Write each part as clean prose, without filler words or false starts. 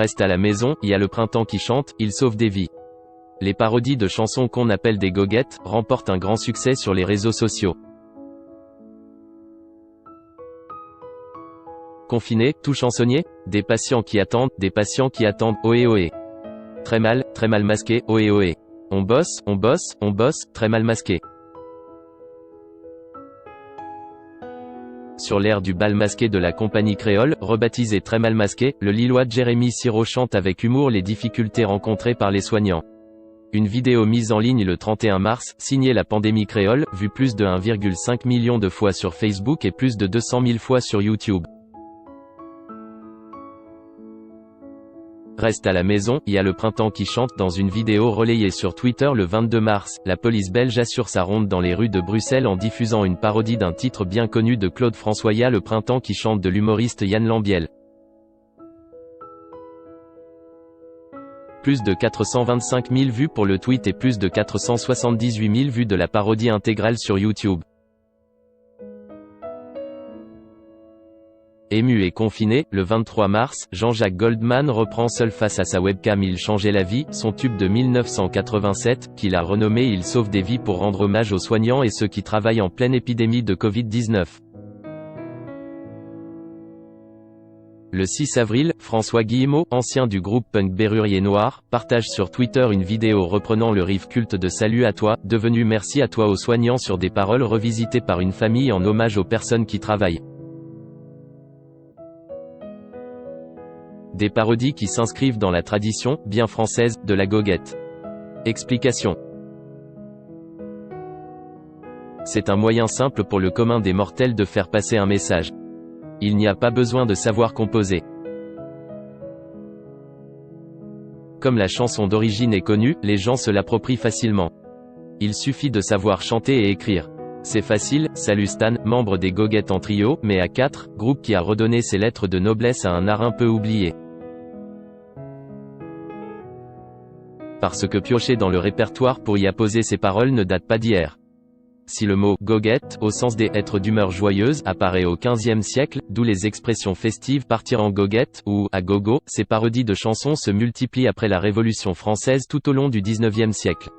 Reste à la maison, y a le printemps qui chante, il sauve des vies. Les parodies de chansons qu'on appelle des goguettes remportent un grand succès sur les réseaux sociaux. Confiné, tout chansonnier? Des patients qui attendent, ohé ohé. Très mal masqué, ohé ohé. On bosse, très mal masqué. Sur l'air du bal masqué de la compagnie créole, rebaptisé Très mal masqué, le Lillois Jérémy Siro chante avec humour les difficultés rencontrées par les soignants. Une vidéo mise en ligne le 31 mars, signée La Pandémie Créole, vue plus de 1,5 million de fois sur Facebook et plus de 200 000 fois sur YouTube. Reste à la maison, y a le printemps qui chante. Dans une vidéo relayée sur Twitter le 22 mars, la police belge assure sa ronde dans les rues de Bruxelles en diffusant une parodie d'un titre bien connu de Claude François, y a le printemps qui chante de l'humoriste Yann Lambiel. Plus de 425 000 vues pour le tweet et plus de 478 000 vues de la parodie intégrale sur YouTube. Ému et confiné, le 23 mars, Jean-Jacques Goldman reprend seul face à sa webcam Il changeait la vie, son tube de 1987, qu'il a renommé Il sauve des vies pour rendre hommage aux soignants et ceux qui travaillent en pleine épidémie de Covid-19. Le 6 avril, François Guillemot, ancien du groupe punk Bérurier Noir, partage sur Twitter une vidéo reprenant le riff culte de Salut à toi, devenu Merci à toi aux soignants sur des paroles revisitées par une famille en hommage aux personnes qui travaillent. Des parodies qui s'inscrivent dans la tradition, bien française, de la goguette. Explication. C'est un moyen simple pour le commun des mortels de faire passer un message. Il n'y a pas besoin de savoir composer. Comme la chanson d'origine est connue, les gens se l'approprient facilement. Il suffit de savoir chanter et écrire. C'est facile. Salut Stan, membre des Goguettes en trio, mais à 4, groupe qui a redonné ses lettres de noblesse à un art un peu oublié. Parce que piocher dans le répertoire pour y apposer ses paroles ne date pas d'hier. Si le mot « goguette », au sens des « êtres d'humeur joyeuse », apparaît au XVe siècle, d'où les expressions festives « partir en goguette » ou « à gogo », ces parodies de chansons se multiplient après la Révolution française tout au long du XIXe siècle.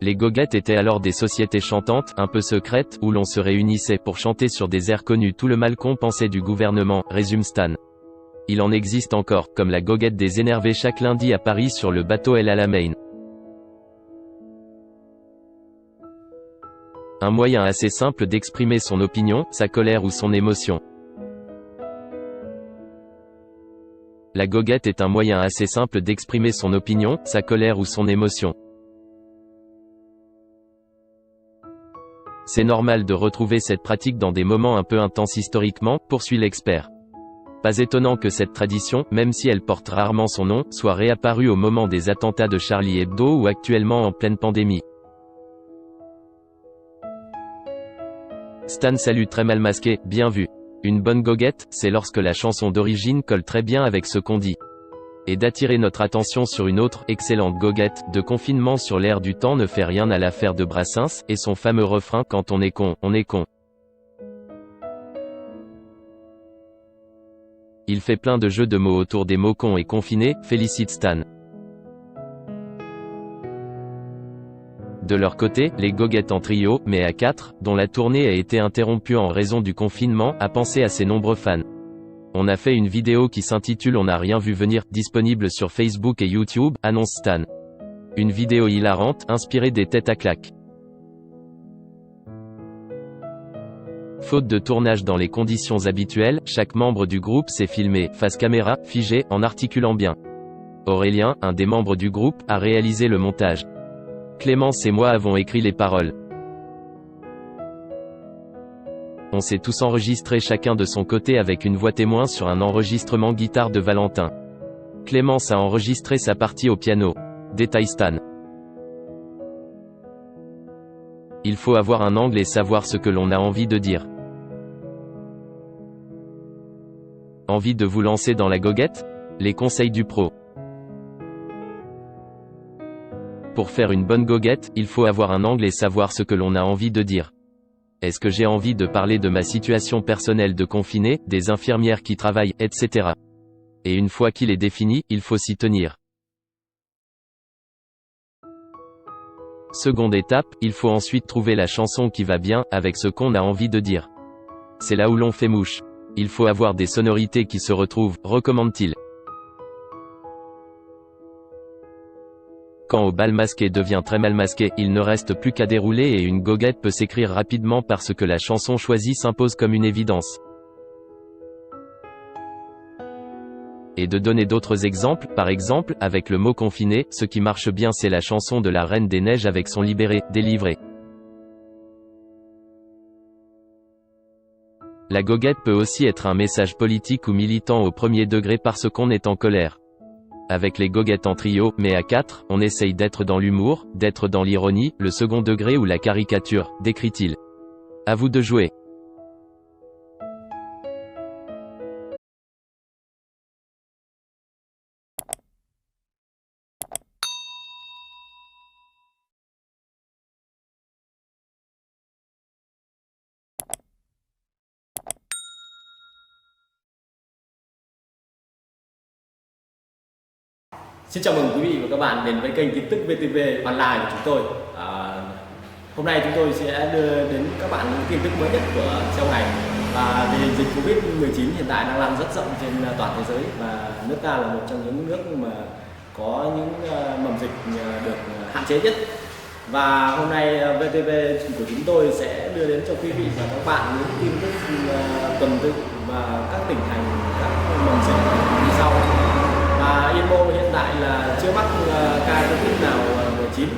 Les goguettes étaient alors des sociétés chantantes, un peu secrètes, où l'on se réunissait pour chanter sur des airs connus tout le mal qu'on pensait du gouvernement, résume Stan. Il en existe encore, comme la goguette des énervés chaque lundi à Paris sur le bateau El Alamein. Un moyen assez simple d'exprimer son opinion, sa colère ou son émotion. La goguette est un moyen assez simple d'exprimer son opinion, sa colère ou son émotion. C'est normal de retrouver cette pratique dans des moments un peu intenses historiquement, poursuit l'expert. Pas étonnant que cette tradition, même si elle porte rarement son nom, soit réapparue au moment des attentats de Charlie Hebdo ou actuellement en pleine pandémie. Stan salue très mal masqué, bien vu. Une bonne goguette, c'est lorsque la chanson d'origine colle très bien avec ce qu'on dit. Et d'attirer notre attention sur une autre, excellente goguette, de confinement sur l'air du temps ne fait rien à l'affaire de Brassens, et son fameux refrain « Quand on est con, on est con ». Il fait plein de jeux de mots autour des mots con et confiné, félicite Stan. De leur côté, les Goguettes en trio, mais à 4, dont la tournée a été interrompue en raison du confinement, a pensé à ses nombreux fans. On a fait une vidéo qui s'intitule On n'a rien vu venir, disponible sur Facebook et YouTube, annonce Stan. Une vidéo hilarante, inspirée des têtes à claques. Faute de tournage dans les conditions habituelles, chaque membre du groupe s'est filmé, face caméra, figé, en articulant bien. Aurélien, un des membres du groupe, a réalisé le montage. Clémence et moi avons écrit les paroles. On s'est tous enregistrés chacun de son côté avec une voix témoin sur un enregistrement guitare de Valentin. Clémence a enregistré sa partie au piano. Détaille Stan. Il faut avoir un angle et savoir ce que l'on a envie de dire. Envie de vous lancer dans la goguette? Les conseils du pro. Pour faire une bonne goguette, il faut avoir un angle et savoir ce que l'on a envie de dire. Est-ce que j'ai envie de parler de ma situation personnelle de confiné, des infirmières qui travaillent, etc. Et une fois qu'il est défini, il faut s'y tenir. Seconde étape, il faut ensuite trouver la chanson qui va bien, avec ce qu'on a envie de dire. C'est là où l'on fait mouche. Il faut avoir des sonorités qui se retrouvent, recommande-t-il. Quand au bal masqué devient très mal masqué, il ne reste plus qu'à dérouler et une goguette peut s'écrire rapidement parce que la chanson choisie s'impose comme une évidence. Et de donner d'autres exemples, par exemple, avec le mot confiné, ce qui marche bien c'est la chanson de la Reine des Neiges avec son libéré, délivré. La goguette peut aussi être un message politique ou militant au premier degré parce qu'on est en colère. Avec les goguettes en trio, mais à 4, on essaye d'être dans l'humour, d'être dans l'ironie, le second degré ou la caricature, décrit-il. À vous de jouer. Xin chào mừng quý vị và các bạn đến với kênh tin tức VTV Online của chúng tôi. Hôm nay chúng tôi sẽ đưa đến các bạn những tin tức mới nhất của trong ngày. Và tình hình dịch Covid-19 hiện tại đang lan rất rộng trên toàn thế giới và nước ta là một trong những nước mà có những mầm dịch được hạn chế nhất. Và hôm nay VTV của chúng tôi sẽ đưa đến cho quý vị và các bạn những tin tức tuần tự và các tỉnh thành, các mầm dịch như sau. Yên Mô hiện tại là chưa mắc ca Covid nào 19